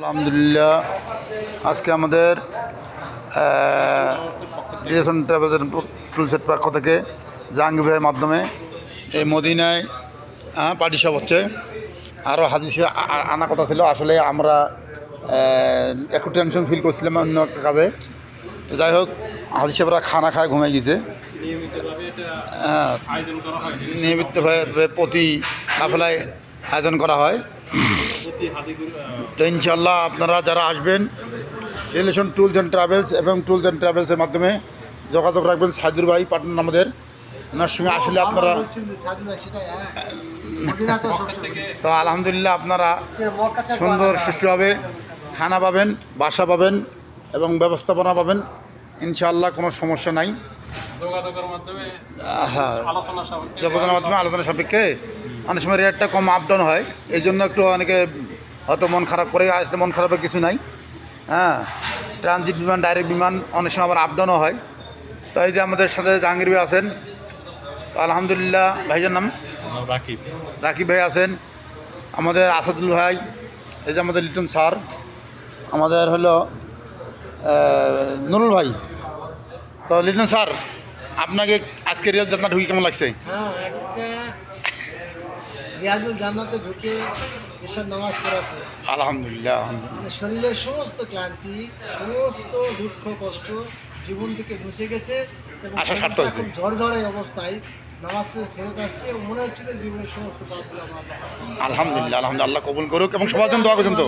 আলহামদুলিল্লাহ, আজকে আমাদের ডিরেকশন ট্রাভেলস এন্ড ট্যুরসের পক্ষ থেকে জাহাঙ্গীর ভাইয়ের মাধ্যমে এই মদিনায় পার্টি সব হচ্ছে। আরও হাজি সাহেব আনা কথা ছিল, আসলে আমরা একটু টেনশন ফিল করছিলাম অন্য একটা কাজে। যাই হোক, হাজি সাহেবরা খানা খায় ঘুমিয়ে গেছে। নিয়মিতভাবে প্রতি কাফেলায় আয়োজন করা হয়। তো ইনশাল্লাহ আপনারা যারা আসবেন রিলেশন ট্যুরস অ্যান্ড ট্রাভেলস এবং ট্যুরস অ্যান্ড ট্রাভেলসের মাধ্যমে যোগাযোগ রাখবেন। সাইদুর ভাই পাটনার আমাদের, ওনার সঙ্গে আসলে আপনারা তো আলহামদুলিল্লাহ আপনারা সুন্দর সুষ্ঠুভাবে খানা পাবেন, বাসা পাবেন এবং ব্যবস্থাপনা পাবেন। ইনশাআল্লাহ কোনো সমস্যা নাই। যোগাযোগের মাধ্যমে আলোচনা সাপেক্ষে অনেক সময় রেটটা কম আপ ডাউন হয়, এই জন্য একটু অনেকে হয়তো মন খারাপ করে আসলে মন খারাপের কিছু নাই। ট্রানজিট বিমান, ডাইরেক্ট বিমান অনেক সময় আবার আপ ডাউনও হয়। তো এই যে আমাদের সাথে জাহাঙ্গীর ভাই আছেন, তো আলহামদুলিল্লাহ। ভাইজার নাম রাকিব ভাই আছেন, আমাদের আসাদুল ভাই, এই যে আমাদের লিটন স্যার, আমাদের হলো নুরুল ভাই। তো লিটন স্যার, আপনাকে আজকে রিয়াজ জান্নাত ঢুকে কেমন লাগছে? রিয়াজুল জান্নাতে ঢুকে এশার নামাজ পড়াতে আলহামদুলিল্লাহ, মানে শরীরের সমস্ত ক্লান্তি, সমস্ত দুঃখ কষ্ট জীবন থেকে মুছে গেছে এবং আশা সার্থক হয়েছে। ঝরঝরে অবস্থায় নামাজ ফেরত আসছে এবং মনে হচ্ছিল জীবনের সমস্ত পাপগুলো আমার আলহামদুলিল্লাহ। আলহামদুলিল্লাহ, আল্লাহ কবুল করুক এবং সবার জন্য দোয়া করছেন। তো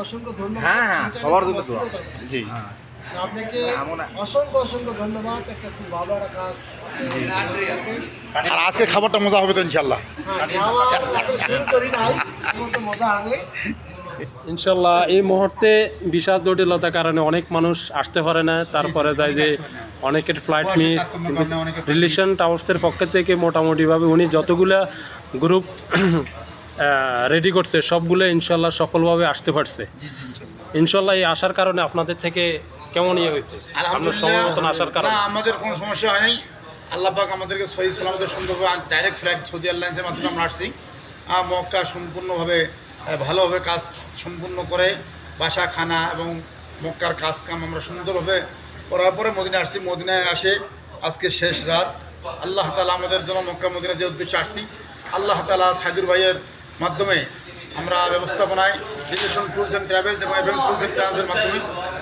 অসংখ্য ধন্যবাদ। সবার জন্য দোয়া। জি, আপনাকে অসংখ্য অসংখ্য ধন্যবাদ। একটা খুব ভালো একটা কাজ। আর আজকে খাবারটা মজা হবে তো ইনশাল্লাহ। মজা হবে ইনশাল্লাহ। এই মুহূর্তে বিশাল জটিলতার কারণে অনেক মানুষ আসতে পারে না, তারপরে যায় যে অনেকের ফ্লাইট মিস। কিন্তু রিলেশন ট্রাভেলসের পক্ষ থেকে মোটামুটিভাবে উনি যতগুলা গ্রুপ রেডি করছে সবগুলো ইনশাল্লাহ সফলভাবে আসতে পারছে। ইনশাল্লাহ এই আসার কারণে আপনাদের থেকে কেমন ইয়ে হয়েছে? আপনার সময় মতন আসার কারণে আমাদের কোনো সমস্যা হয়নি। আল্লাহ পাক আমাদেরকে সহি সালামতে সুন্দরভাবে ডাইরেক্ট ফ্লাইট সৌদি এয়ারলাইন্সের মাধ্যমে আমরা আসছি। মক্কা সম্পূর্ণভাবে ভালোভাবে কাজ সম্পূর্ণ করে বাসা, খানা এবং মক্কার কাজ কাম আমরা সুন্দরভাবে করার পরে মদিনায় আসছি। মদিনায় আসে আজকে শেষ রাত। আল্লাহ তাআলা আমাদের জন্য মক্কা মদিনা যে উদ্দেশ্যে আসছি, আল্লাহ তাআলা সাইদুর ভাইয়ের মাধ্যমে আমরা ব্যবস্থাপনায় রিলেশন ট্যুরস অ্যান্ড ট্রাভেলস এবং ট্যুরস অ্যান্ড ট্রাভেলসের মাধ্যমে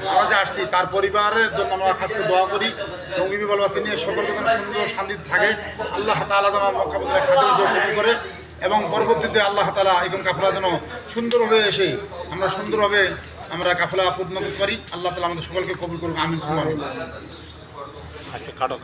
আমরা যে আসছি তার পরিবারের জন্য আমরা খাস করে দোয়া করি এবং বিবাহবাসী নিয়ে সকলকে যেন সুন্দর শান্তিতে থাকে। আল্লাহ তাআলা যেন মক্কা মদিনায় খাতির কবুল করে এবং পরবর্তীতে আল্লাহ তাআলা এবং কাফেলা যেন সুন্দরভাবে এসে আমরা সুন্দরভাবে কাফেলা পূর্ণ করতে পারি। আল্লাহ তাআলা আমাদের সকলকে কবুল করুক, আমিন। আচ্ছা, কাটো